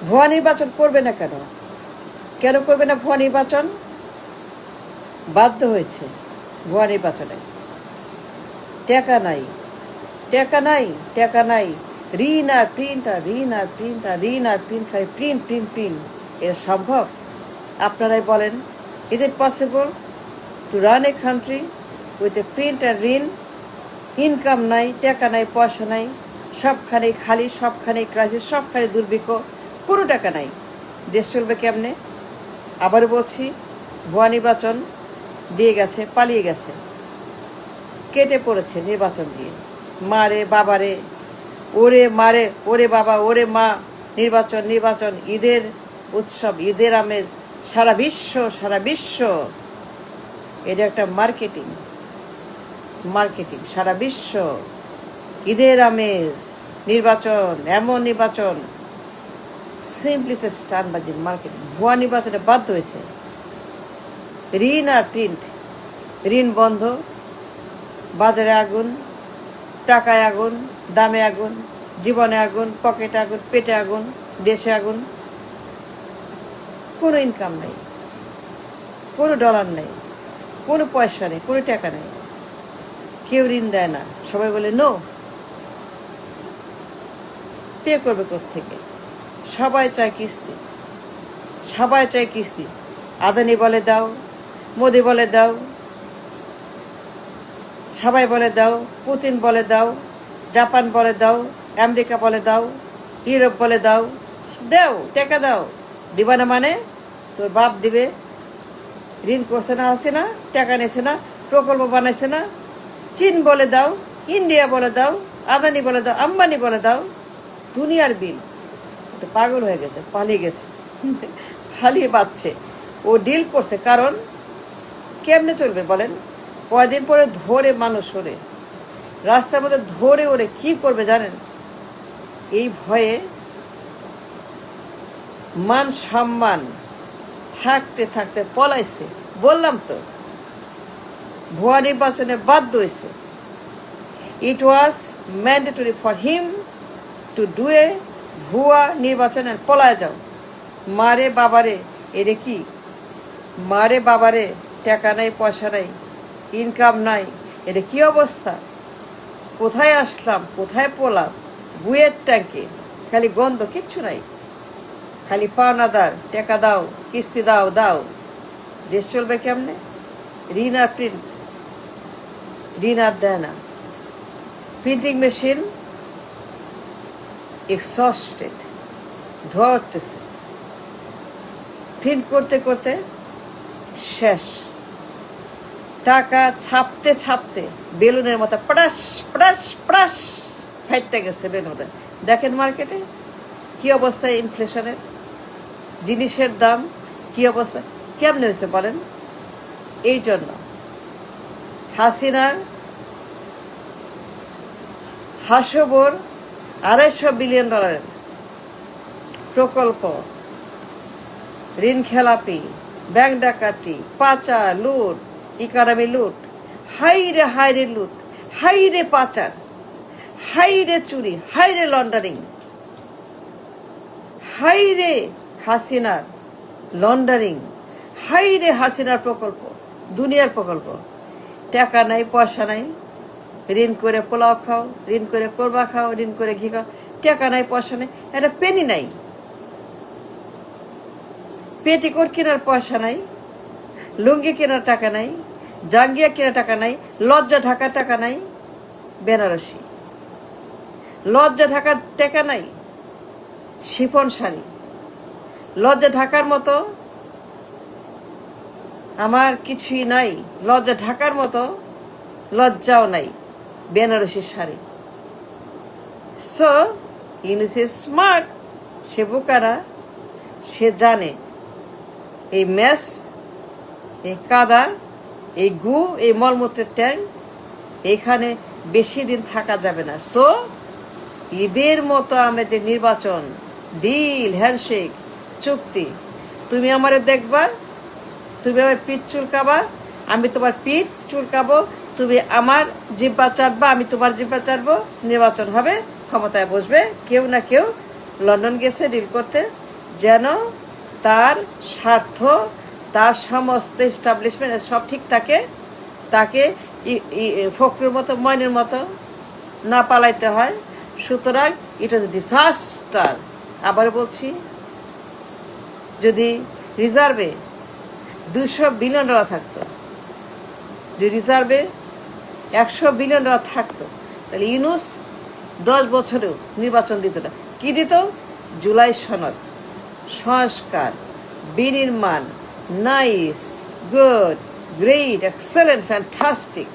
ভুয়া নির্বাচন করবে না কেন? কেন করবে না ভুয়া নির্বাচন? বাধ্য হয়েছে ভুয়া নির্বাচনে। টাকা নাই, টাকা নাই, টাকা নাই, ঋণ আর প্রিন্ট আর ঋণ আর প্রিন্ট আর ঋণ আর প্রিন্ট, খালি প্রিন্ট প্রিন্ট প্রিন্ট। এটা সম্ভব? আপনারাই বলেন, is it possible to run a country with a print আর ঋণ? ইনকাম নাই, টাকা নাই, পয়সা নাই, সবখানে খালি, সবখানে ক্রাইসিস, সবখানে দুর্ভিক্ষ, কোনো টাকা নাই। দেশ চলবে কেমনে? আবারও বলছি, ভুয়া নির্বাচন দিয়ে গেছে, পালিয়ে গেছে, কেটে পড়েছে নির্বাচন দিয়ে। মারে বাবারে, ওরে মারে, ওরে বাবা, ওরে মা, নির্বাচন নির্বাচন, ঈদের উৎসব, ঈদের আমেজ, সারা বিশ্ব, সারা বিশ্ব। এটা একটা মার্কেটিং, মার্কেটিং, সারা বিশ্ব ঈদের আমেজ, নির্বাচন, এমন নির্বাচন, সিম্পলি সে স্টানবাজি, মার্কেটিং। ভুয়া নির্বাচনে বাধ্য হয়েছে। ঋণ আর প্রিন্ট, ঋণ বন্ধ, বাজারে আগুন, টাকায় আগুন, দামে আগুন, জীবনে আগুন, পকেটে আগুন, পেটে আগুন, দেশে আগুন। কোনো ইনকাম নেই, কোনো ডলার নেই, কোনো পয়সা নেই, কোনো টাকা নেই, কেউ ঋণ দেয় না, সবাই বলে নো। পে করবে কোত্থেকে? সবাই চায় কিস্তি, সবাই চায় কিস্তি। আদানি বলে দাও, মোদি বলে দাও, সবাই বলে দাও, পুতিন বলে দাও, জাপান বলে দাও, আমেরিকা বলে দাও, ইউরোপ বলে দাও, দাও, টাকা দাও। দিবা না মানে তোর বাপ দিবে। ঋণ করছে না, আছে না, টাকা নেছে না, প্রকল্প বানাইছে না। চীন বলে দাও, ইন্ডিয়া বলে দাও, আদানি বলে দাও, আম্বানি বলে দাও। দুনিয়ার বিল। ওটা পাগল হয়ে গেছে, পালিয়ে গেছে, পালিয়ে বাঁচছে। ও ডিল করছে, কারণ কেমনে চলবে বলেন? কয়দিন পরে ধরে মানুষ ওরে রাস্তার মধ্যে ধরে ওরে কি করবে জানেন? এই ভয়ে মান সম্মান থাকতে থাকতে পলাইছে। বললাম তো, ভুয়া নির্বাচনে বাধ্য হয়েছে। It was mandatory for him to do a ভুয়া নির্বাচন আর পলায় যাও। মারে বাবারে, এরে কি মারে বাবারে, টাকা নাই, পয়সা নাই, ইনকাম নাই, এটা কি অবস্থা? কোথায় আসলাম, কোথায় পড়লাম? বুয়ের ট্যাঙ্কে খালি গন্ধ, কিচ্ছু নাই, খালি পাওনাদার, টাকা দাও, কিস্তি দাও, দাও। দেশ চলবে কেমনে? ঋণ আর প্রিন্ট, ঋণ আর দেয় না। প্রিন্টিং মেশিন এক্সস্টেড, ধোয়া উঠতেছে। প্রিন্ট করতে করতে শেষ। টাকা ছাপতে ছাপতে বেলুনের মতো পটাশ পটাশ পটাশ ফাইটটা গেছে বেলুনের মতো। দেখেন মার্কেটে কি অবস্থা, ইনফ্লেশনের, জিনিসের দাম কি অবস্থা, কেমনে হয়েছে বলেন? এই জন্য হাসিনার হাসবর $250 বিলিয়ন প্রকল্প, ঋণ খেলাপি, ব্যাংক ডাকাতি, পাচার, লুট, ইকোনমি লুট, হাইরে হাইরে লুট, হাইরে পাচার, হাইরে চুরি, হাইরে লন্ডারিং, হাইরে হাসিনার লন্ডারিং, হাইরে হাসিনার প্রকল্প, দুনিয়ার প্রকল্প। টাকা নাই, পয়সা নাই, ঋণ করে পোলাও খাও, ঋণ করে কোরমা খাও, ঋণ করে ঘি খাও, টাকা নাই, পয়সা নাই, একটা পেনি নাই, পেটিকোট কেনার পয়সা নাই, লুঙ্গি কেনার টাকা নাই, জাঙ্গিয়া কেনার টাকা নাই, লজ্জা ঢাকার টাকা নাই, বেনারসি লজ্জা ঢাকার টাকা নাই, শিফন শাড়ি, লজ্জা ঢাকার মতো আমার কিছুই নাই, লজ্জা ঢাকার মতো লজ্জাও নাই, Benarasi sari. So Yunus is smart, সে বোকারা, সে জানে এই মেস, এই কাদা, এই গু, এই মলমূত্রের ট্যাঙ্ক, এখানে বেশি দিন থাকা যাবে না। সো ঈদের মতো আমরা যে নির্বাচন, ডিল, হ্যান্ডশেক, চুক্তি, তুমি আমারে দেখবা, তুমি আমার পিঠ চুলকাবা, আমি তোমার পিঠ চুলকাবো, তুমি আমার জিব্বা চাটবা, আমি তোমার জিব্বা চাটবো, নির্বাচন হবে, ক্ষমতায় বসবে কেউ না কেউ। লন্ডন গেছে ডিল করতে, যেন তার স্বার্থ, তার সমস্ত এস্টাবলিশমেন্ট সব ঠিক থাকে, তাকে ফখরুর মতো, ময়নের মতো না পালাইতে হয়। সুতরাং ইট ওয়াজ ডিসাস্টার। আবার বলছি, যদি রিজার্ভে $200 বিলিয়ন থাকতো, যদি রিজার্ভে $100 বিলিয়ন থাকতো, তাহলে ইউনূস 10 বছরেও নির্বাচন দিত না। কি দিত? জুলাই সনদ, সংস্কার, বিনির্মাণ, nice, good, great, excellent, fantastic.